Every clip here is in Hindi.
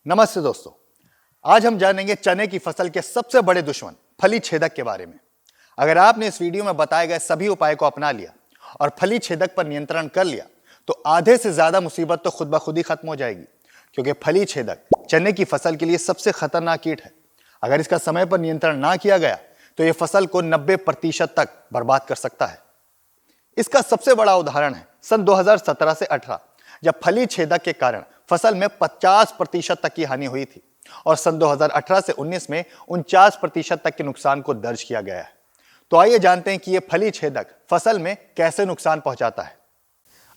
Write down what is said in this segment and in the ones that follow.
नमस्ते दोस्तों, आज हम जानेंगे चने की फसल के सबसे बड़े दुश्मन फली छेदक के बारे में। अगर आपने इस वीडियो में बताए गए सभी उपाय को अपना लिया और फली छेदक पर नियंत्रण कर लिया तो आधे से ज्यादा मुसीबत तो खुद ब खुद ही खत्म हो जाएगी, क्योंकि फली छेदक चने की फसल के लिए सबसे खतरनाक कीट है। अगर इसका समय पर नियंत्रण ना किया गया तो यह फसल को 90% तक बर्बाद कर सकता है। इसका सबसे बड़ा उदाहरण है सन 2017 से 18, जब फली छेदक के कारण फसल में 50% तक की हानि हुई थी और सन 2018 से 19 में 49% तक के नुकसान को दर्ज किया गया है। तो आइए जानते हैं कि यह फली छेदक फसल में कैसे नुकसान पहुंचाता है।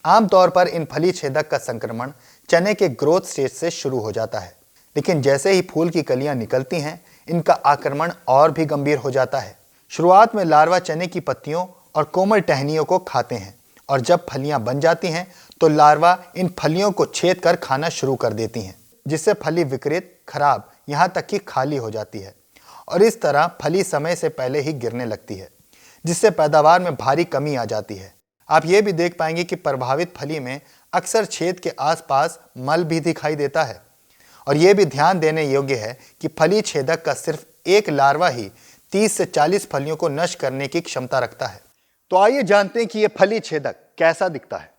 आमतौर पर इन फली छेदक का संक्रमण चने के ग्रोथ स्टेज से शुरू हो जाता है, लेकिन जैसे ही फूल की कलियां निकलती हैं इनका आक्रमण और भी गंभीर हो जाता है। शुरुआत में लार्वा चने की पत्तियों और कोमल टहनियों को खाते हैं और जब फलियां बन जाती हैं तो लार्वा इन फलियों को छेद कर खाना शुरू कर देती हैं, जिससे फली विकृत, खराब, यहाँ तक कि खाली हो जाती है और इस तरह फली समय से पहले ही गिरने लगती है, जिससे पैदावार में भारी कमी आ जाती है। आप ये भी देख पाएंगे कि प्रभावित फली में अक्सर छेद के आसपास मल भी दिखाई देता है और यह भी ध्यान देने योग्य है कि फली छेदक का सिर्फ एक लार्वा ही 30 से 40 फलियों को नष्ट करने की क्षमता रखता है। तो आइए जानते हैं कि यह फली छेदक कैसा दिखता है।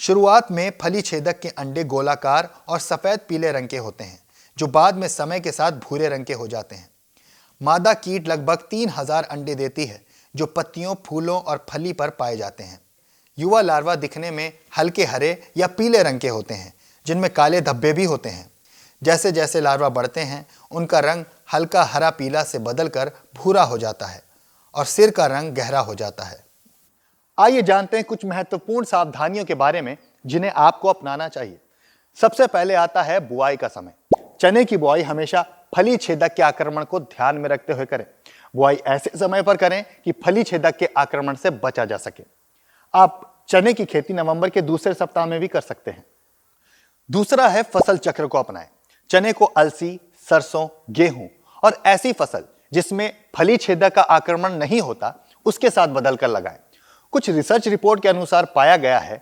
शुरुआत में फली छेदक के अंडे गोलाकार और सफेद पीले रंग के होते हैं, जो बाद में समय के साथ भूरे रंग के हो जाते हैं। मादा कीट लगभग 3000 अंडे देती है, जो पत्तियों, फूलों और फली पर पाए जाते हैं। युवा लार्वा दिखने में हल्के हरे या पीले रंग के होते हैं, जिनमें काले धब्बे भी होते हैं। जैसे जैसे लार्वा बढ़ते हैं उनका रंग हल्का हरा पीला से बदलकर भूरा हो जाता है और सिर का रंग गहरा हो जाता है। आइए जानते हैं कुछ महत्वपूर्ण सावधानियों के बारे में जिन्हें आपको अपनाना चाहिए। सबसे पहले आता है बुआई का समय। चने की बुआई हमेशा फली छेदक के आक्रमण को ध्यान में रखते हुए करें। बुआई ऐसे समय पर करें कि फली छेदक के आक्रमण से बचा जा सके। आप चने की खेती नवंबर के दूसरे सप्ताह में भी कर सकते हैं। दूसरा है फसल चक्र को अपनाएं। चने को अलसी, सरसों, गेहूं और ऐसी फसल जिसमें फली छेदक का आक्रमण नहीं होता उसके साथ बदलकर लगाएं। कुछ रिसर्च रिपोर्ट के अनुसार पाया गया है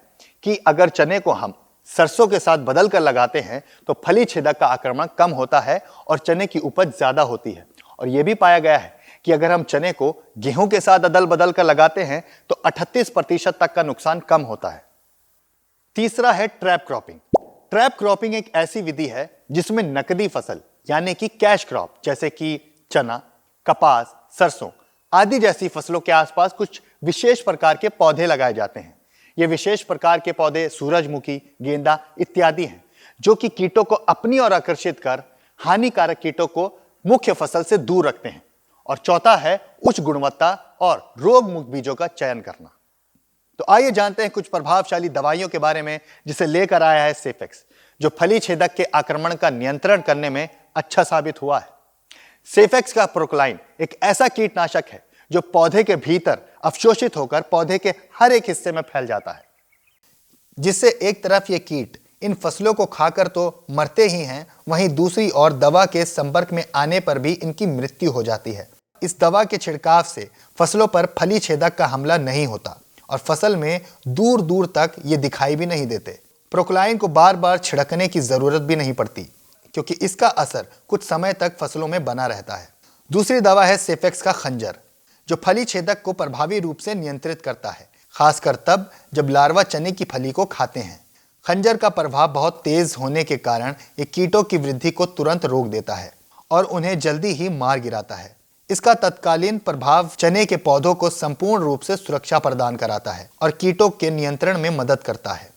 कि अगर चने को हम सरसों के साथ बदलकर लगाते हैं तो फली छेदक का आक्रमण कम होता है और चने की उपज ज्यादा होती है। और यह भी पाया गया है कि अगर हम चने को गेहूं के साथ अदल बदल कर लगाते हैं तो 38% तक का नुकसान कम होता है। तीसरा है ट्रैप क्रॉपिंग। ट्रैप क्रॉपिंग एक ऐसी विधि है जिसमें नकदी फसल यानी कि कैश क्रॉप जैसे कि चना, कपास, सरसों आदि जैसी फसलों के आसपास कुछ विशेष प्रकार के पौधे लगाए जाते हैं। ये विशेष प्रकार के पौधे सूरजमुखी, गेंदा इत्यादि हैं, जो कि कीटों को अपनी ओर आकर्षित कर हानिकारक कीटों को मुख्य फसल से दूर रखते हैं। और चौथा है उच्च गुणवत्ता और रोग मुक्त बीजों का चयन करना। तो आइए जानते हैं कुछ प्रभावशाली दवाइयों के बारे में जिसे लेकर आया है सेफेक्स, जो फली छेदक के आक्रमण का नियंत्रण करने में अच्छा साबित हुआ है। सेफेक्स का प्रोक्लाइन एक ऐसा कीटनाशक है जो पौधे के भीतर अवशोषित होकर पौधे के हर एक हिस्से में फैल जाता है, जिससे एक तरफ ये कीट इन फसलों को खाकर तो मरते ही हैं, वहीं दूसरी ओर दवा के संपर्क में आने पर भी इनकी मृत्यु हो जाती है। इस दवा के छिड़काव से फसलों पर फली छेदक का हमला नहीं होता और फसल में दूर दूर तक ये दिखाई भी नहीं देते। प्रोक्लाइन को बार बार छिड़कने की जरूरत भी नहीं पड़ती, क्योंकि इसका असर कुछ समय तक फसलों में बना रहता है। दूसरी दवा है सेफेक्स का खंजर, जो फली छेदक को प्रभावी रूप से नियंत्रित करता है, खासकर तब जब लार्वा चने की फली को खाते हैं। खंजर का प्रभाव बहुत तेज होने के कारण ये कीटों की वृद्धि को तुरंत रोक देता है और उन्हें जल्दी ही मार गिराता है। इसका तत्कालीन प्रभाव चने के पौधों को संपूर्ण रूप से सुरक्षा प्रदान कराता है और कीटों के नियंत्रण में मदद करता है।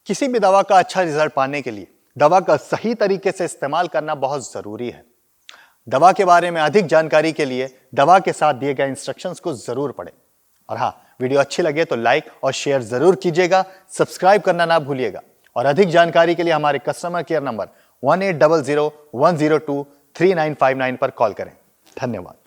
किसी भी दवा का अच्छा रिजल्ट पाने के लिए दवा का सही तरीके से इस्तेमाल करना बहुत जरूरी है। दवा के बारे में अधिक जानकारी के लिए दवा के साथ दिए गए इंस्ट्रक्शंस को जरूर पढ़ें। और हाँ, वीडियो अच्छी लगे तो लाइक और शेयर जरूर कीजिएगा, सब्सक्राइब करना ना भूलिएगा। और अधिक जानकारी के लिए हमारे कस्टमर केयर नंबर 1800 102 3959 पर कॉल करें। धन्यवाद।